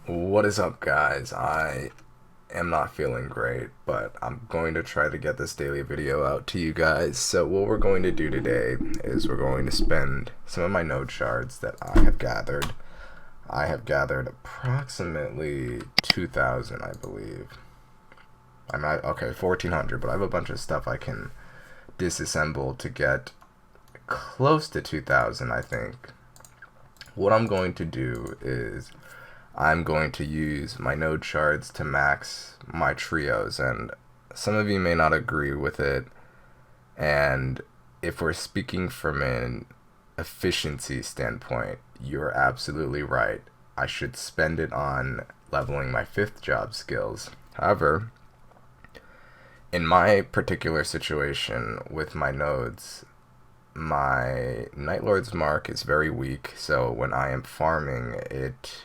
What is up, guys? I am not feeling great, but I'm going to try to get this daily video out to you guys. So what we're going to do today is we're going to spend some of my node shards that I have gathered. I have gathered approximately 2,000, I believe. I'm not, okay, 1,400, but I have a bunch of stuff I can disassemble to get close to 2,000, I think. What I'm going to do is I'm going to use my node shards to max my trios, and some of you may not agree with it, and if we're speaking from an efficiency standpoint, you're absolutely right. I should spend it on leveling my 5th job skills. However, in my particular situation with my nodes, my Night Lord's Mark is very weak, so when I am farming, it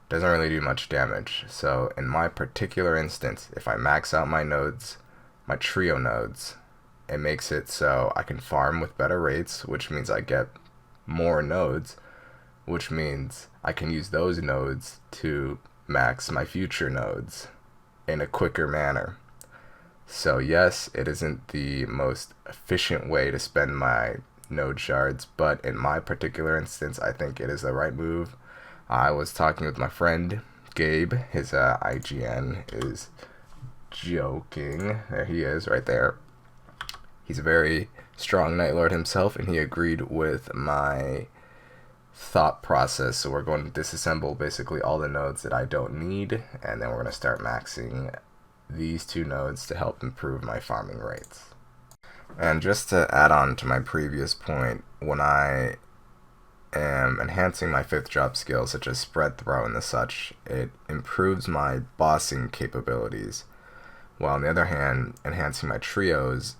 doesn't really do much damage. So in my particular instance, if I max out my nodes, my trio nodes, it makes it so I can farm with better rates, which means I get more nodes, which means I can use those nodes to max my future nodes in a quicker manner. So yes, it isn't the most efficient way to spend my node shards, but in my particular instance, I think it is the right move. I was talking with my friend Gabe. His IGN is joking. There he is, right there. He's a very strong Night Lord himself, and he agreed with my thought process. So we're going to disassemble basically all the nodes that I don't need, and then we're going to start maxing these 2 nodes to help improve my farming rates. And just to add on to my previous point, when I am enhancing my 5th job skill, such as spread throw and the such, it improves my bossing capabilities, while on the other hand, enhancing my trios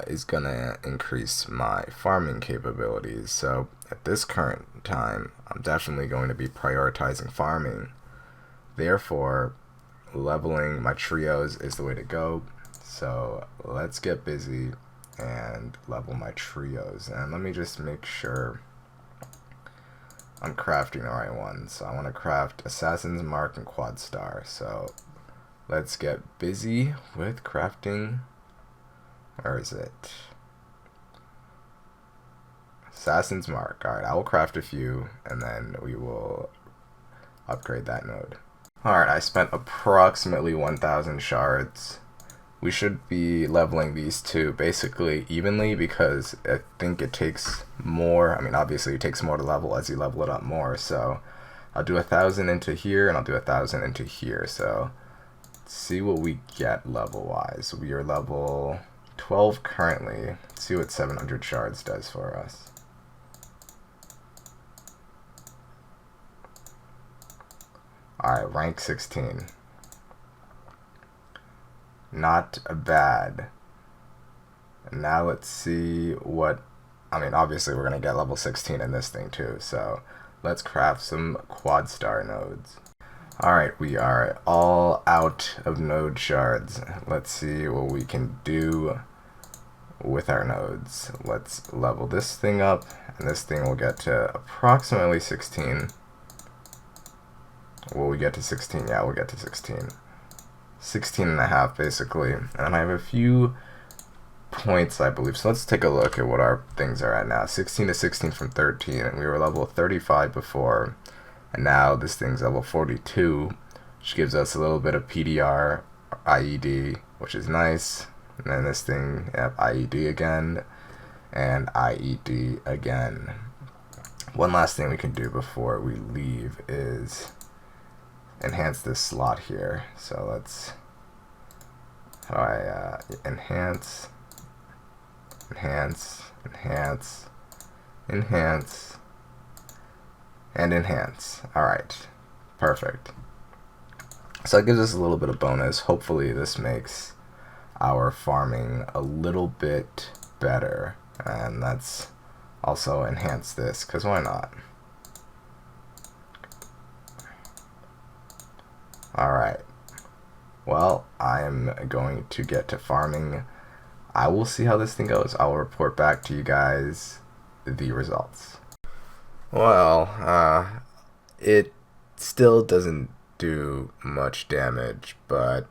is gonna increase my farming capabilities. So at this current time, I'm definitely going to be prioritizing farming. Therefore, leveling my trios is the way to go. So let's get busy and level my trios. And let me just make sure I'm crafting the right one. So I want to craft Assassin's Mark and Quad Star. So let's get busy with crafting. Where is it? Assassin's Mark. Alright, I will craft a few and then we will upgrade that node. Alright, I spent approximately 1,000 shards. We should be leveling these 2 basically evenly because I think it takes more. I mean, obviously it takes more to level as you level it up more. So I'll do 1,000 into here and I'll do 1,000 into here. So let's see what we get level wise. We are level 12 currently. Let's see what 700 shards does for us. Alright, rank 16. Not bad. Now let's see what, I mean, obviously we're going to get level 16 in this thing too, so let's craft some quad star nodes. Alright, we are all out of node shards. Let's see what we can do with our nodes. Let's level this thing up, and this thing will get to approximately 16. Will we get to 16? Yeah, we'll get to 16. 16 and a half basically, and I have a few points I believe, so let's take a look at what our things are at now. 16 to 16 from 13, and we were level 35 before, and now this thing's level 42, which gives us a little bit of PDR, IED, which is nice, and then this thing, yep, IED again, and IED again. One last thing we can do before we leave is enhance this slot here. So let's, how do I enhance, enhance, enhance, enhance, and enhance. Alright, perfect. So it gives us a little bit of bonus. Hopefully this makes our farming a little bit better, and that's also enhance this, because why not? Alright, well, I am going to get to farming. I will see how this thing goes. I will report back to you guys the results. Well, it still doesn't do much damage, but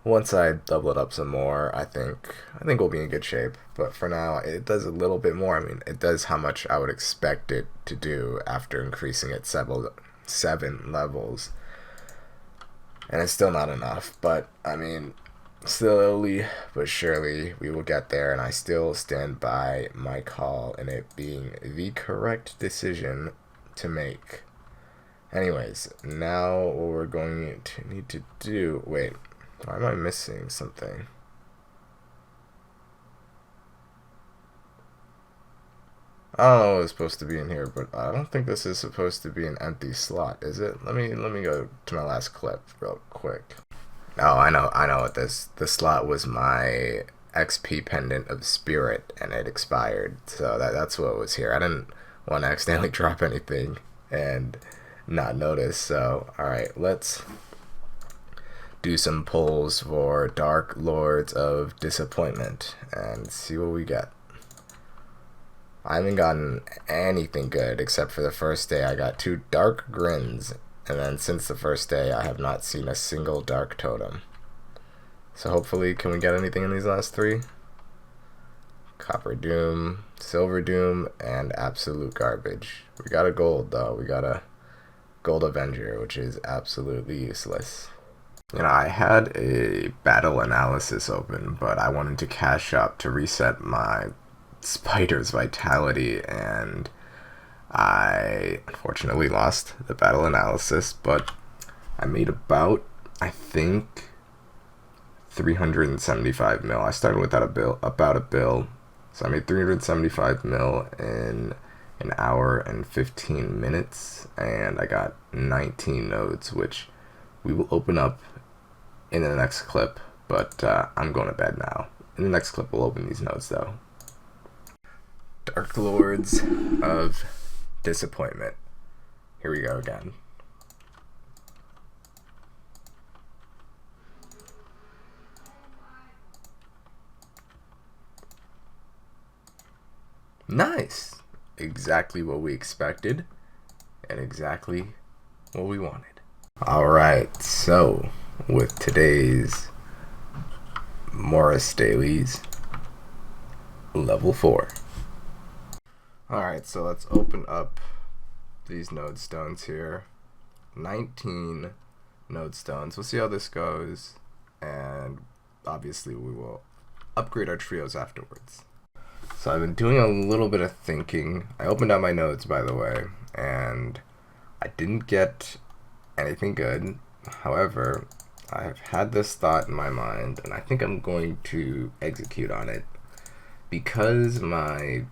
once I double it up some more, I think we'll be in good shape. But for now, it does a little bit more. I mean, it does how much I would expect it to do after increasing it seven levels, and it's still not enough. But I mean, slowly but surely we will get there, and I still stand by my call and it being the correct decision to make. Anyways, now what we're going to need to do, wait, why am I missing something? I don't know what was supposed to be in here, but I don't think this is supposed to be an empty slot, is it? Let me go to my last clip real quick. Oh, I know what the slot was my XP pendant of spirit, and it expired, so that's what was here. I didn't want to accidentally drop anything and not notice. So alright, let's do some pulls for Dark Lords of Disappointment and see what we get. I haven't gotten anything good except for the first day. I got 2 Dark Grins, and then since the first day I have not seen a single Dark Totem. So hopefully, can we get anything in these last 3? Copper Doom, Silver Doom, and Absolute Garbage. We got a gold though. We got a Gold Avenger, which is absolutely useless. You know, I had a battle analysis open, but I wanted to cash up to reset my spider's vitality, and I unfortunately lost the battle analysis, but I made about, I think, 375 mil. I started with about a bill, so I made 375 mil in an hour and 15 minutes, and I got 19 nodes, which we will open up in the next clip, but I'm going to bed now. In the next clip, we'll open these nodes though. Dark Lords of Disappointment. Here we go again. Nice! Exactly what we expected, and exactly what we wanted. Alright, so with today's Morris Dailies, level 4. Alright, so let's open up these node stones here. 19 node stones. We'll see how this goes, and obviously we will upgrade our trios afterwards. So I've been doing a little bit of thinking. I opened up my nodes, by the way, and I didn't get anything good. However, I've had this thought in my mind, and I think I'm going to execute on it. Because my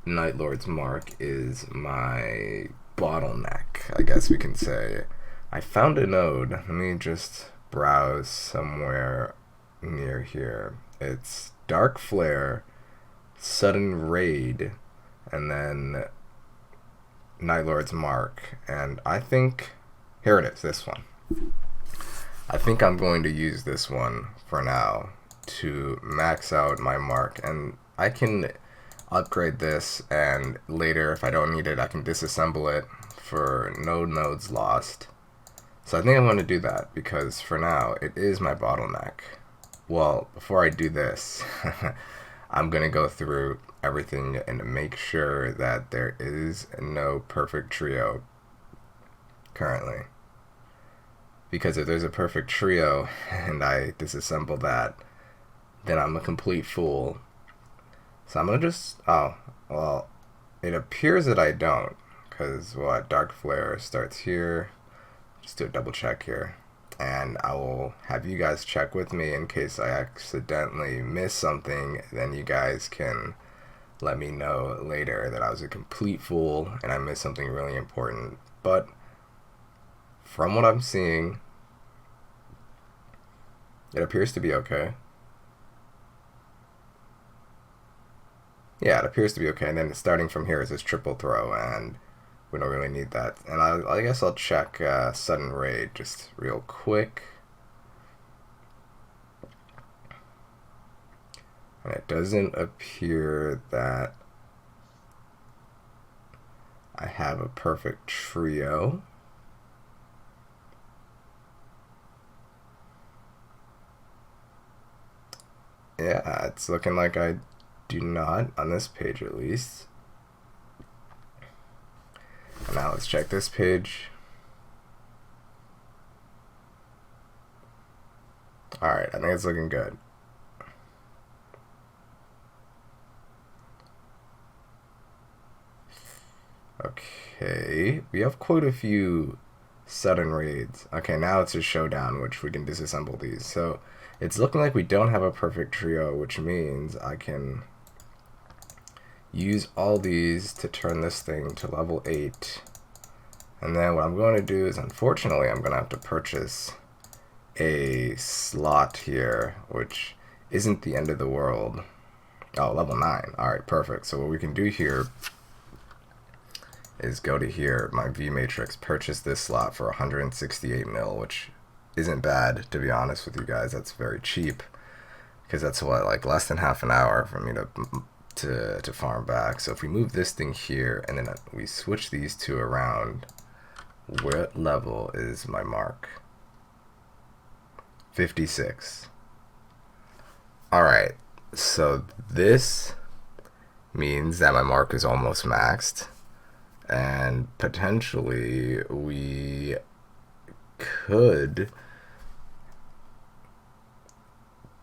Night Lord's Mark is my bottleneck, I guess we can say. I found a node. Let me just browse somewhere near here. It's Dark Flare, Sudden Raid, and then Night Lord's Mark. And I think, here it is, this one. I think I'm going to use this one for now to max out my mark, and I can upgrade this, and later if I don't need it I can disassemble it for no nodes lost. So I think I'm going to do that because for now it is my bottleneck. Well, before I do this I'm going to go through everything and make sure that there is no perfect trio currently. Because if there's a perfect trio and I disassemble that, then I'm a complete fool. So I'm gonna just, oh, well, it appears that I don't, because what, Dark Flare starts here. Just do a double check here, and I will have you guys check with me in case I accidentally miss something. Then you guys can let me know later that I was a complete fool and I missed something really important. But from what I'm seeing, it appears to be okay. Yeah, it appears to be okay. And then starting from here is this triple throw, and we don't really need that. And I guess I'll check Sudden Raid just real quick. And it doesn't appear that I have a perfect trio. Yeah, it's looking like I do not, on this page at least. And now let's check this page. Alright, I think it's looking good. Okay, we have quite a few sudden raids. Okay, now it's a showdown, which we can disassemble these. So it's looking like we don't have a perfect trio, which means I can use all these to turn this thing to level 8. And then what I'm going to do is, unfortunately, I'm going to have to purchase a slot here, which isn't the end of the world. Oh, level 9. Alright, perfect. So what we can do here is go to here, my V matrix, purchase this slot for 168 mil, which isn't bad, to be honest with you guys. That's very cheap, because that's what, like less than half an hour for me to farm back. So if we move this thing here and then we switch these two around, what level is my mark? 56. Alright, so this means that my mark is almost maxed, and potentially we could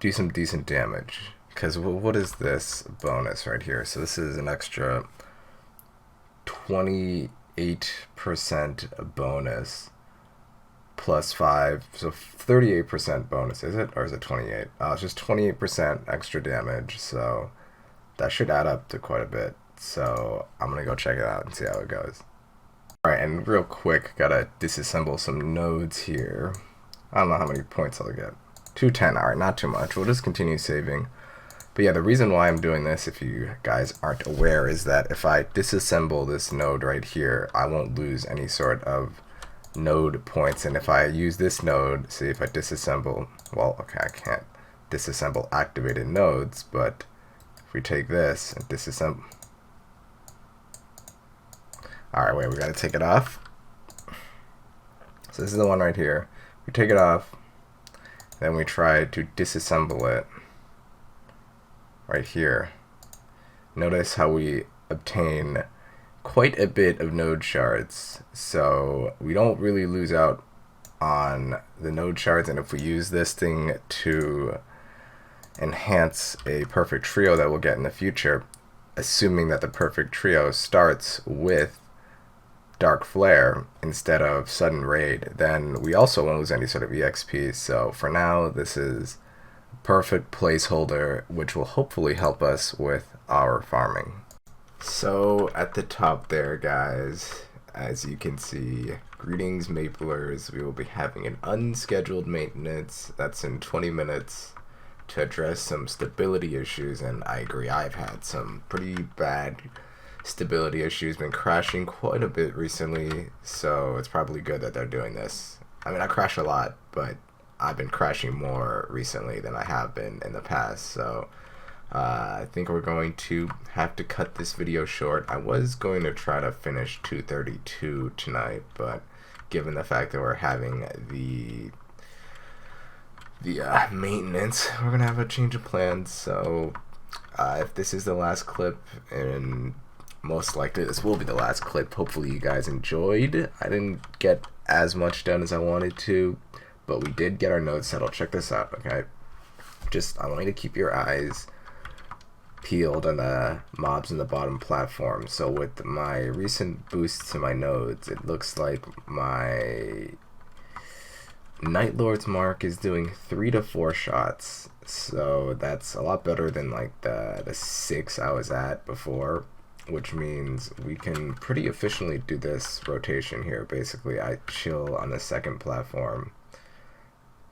do some decent damage. Because what is this bonus right here? So this is an extra 28% bonus plus 5, so 38% bonus, is it? Or is it 28? It's just 28% extra damage, so that should add up to quite a bit. So I'm gonna go check it out and see how it goes. Alright, and real quick, gotta disassemble some nodes here. I don't know how many points I'll get. 210, alright, not too much. We'll just continue saving. But yeah, the reason why I'm doing this, if you guys aren't aware, is that if I disassemble this node right here, I won't lose any sort of node points. And if I use this node, see if I disassemble, well, okay, I can't disassemble activated nodes, but if we take this and disassemble, alright, wait, we gotta take it off. So this is the one right here. We take it off, then we try to disassemble it right here. Notice how we obtain quite a bit of node shards, so we don't really lose out on the node shards. And if we use this thing to enhance a perfect trio that we'll get in the future, assuming that the perfect trio starts with Dark Flare instead of Sudden Raid, then we also won't lose any sort of EXP. So for now, this is a perfect placeholder, which will hopefully help us with our farming. So at the top there, guys, as you can see, greetings Maplers, we will be having an unscheduled maintenance that's in 20 minutes to address some stability issues. And I agree, I've had some pretty bad stability issues, been crashing quite a bit recently, so it's probably good that they're doing this. I mean, I crash a lot, but I've been crashing more recently than I have been in the past, so I think we're going to have to cut this video short. I was going to try to finish 232 tonight, but given the fact that we're having the maintenance, we're gonna have a change of plans. So if this is the last clip, and most likely this will be the last clip, hopefully you guys enjoyed. I didn't get as much done as I wanted to, but we did get our nodes settled. Check this out, okay? I want you to keep your eyes peeled on the mobs in the bottom platform. So with my recent boost to my nodes, it looks like my Night Lord's mark is doing 3 to 4 shots. So that's a lot better than like the 6 I was at before, which means we can pretty efficiently do this rotation here. Basically, I chill on the second platform.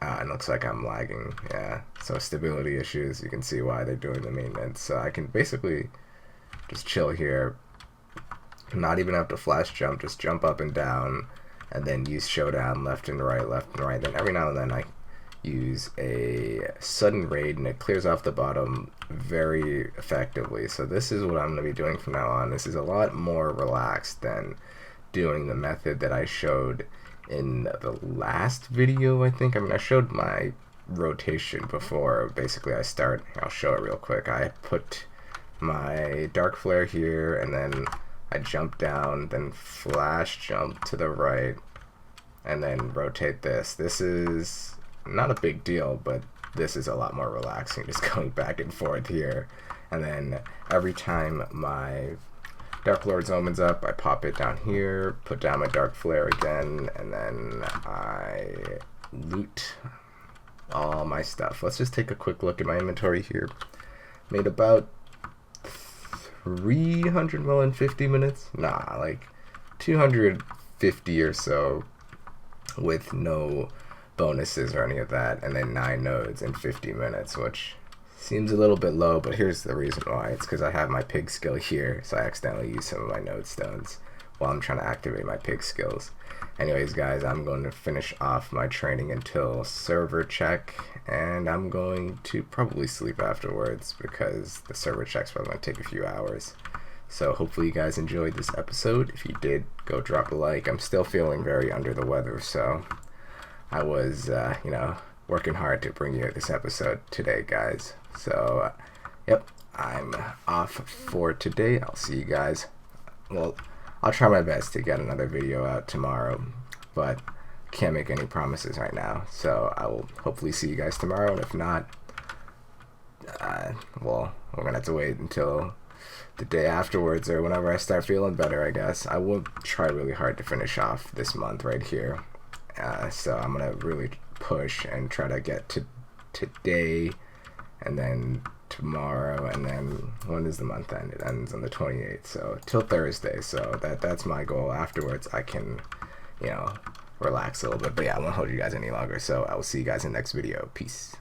It looks like I'm lagging, yeah. So stability issues, you can see why they're doing the maintenance. So I can basically just chill here, not even have to flash jump, just jump up and down, and then use showdown left and right, left and right. Then every now and then I use a sudden raid, and it clears off the bottom very effectively. So this is what I'm going to be doing from now on. This is a lot more relaxed than doing the method that I showed in the last video, I think. I mean, I showed my rotation before basically I start. I'll show it real quick. I put my dark flare here, and then I jump down, then flash jump to the right, and then rotate this. This is not a big deal, but this is a lot more relaxing, just going back and forth here. And then every time my Dark Lord's opens up, I pop it down here, put down my dark flare again, and then I loot all my stuff. Let's just take a quick look at my inventory here. Made about 300 mil in 50 minutes? Nah, like 250 or so with no bonuses or any of that, and then 9 nodes in 50 minutes, which seems a little bit low, but here's the reason why. It's because I have my pig skill here, so I accidentally use some of my node stones while I'm trying to activate my pig skills. Anyways, guys, I'm going to finish off my training until server check, and I'm going to probably sleep afterwards because the server check's probably going to take a few hours. So hopefully you guys enjoyed this episode. If you did, go drop a like. I'm still feeling very under the weather, so I was, working hard to bring you this episode today, guys. So, yep, I'm off for today. I'll see you guys. Well, I'll try my best to get another video out tomorrow, but can't make any promises right now. So I will hopefully see you guys tomorrow, and if not, well, we're gonna have to wait until the day afterwards or whenever I start feeling better, I guess. I will try really hard to finish off this month right here. So I'm gonna really push and try to get to today, and then tomorrow, and then when does the month end? It ends on the 28th, so till Thursday. So that's my goal. Afterwards I can, relax a little bit, but yeah, I won't hold you guys any longer. So I will see you guys in the next video. Peace.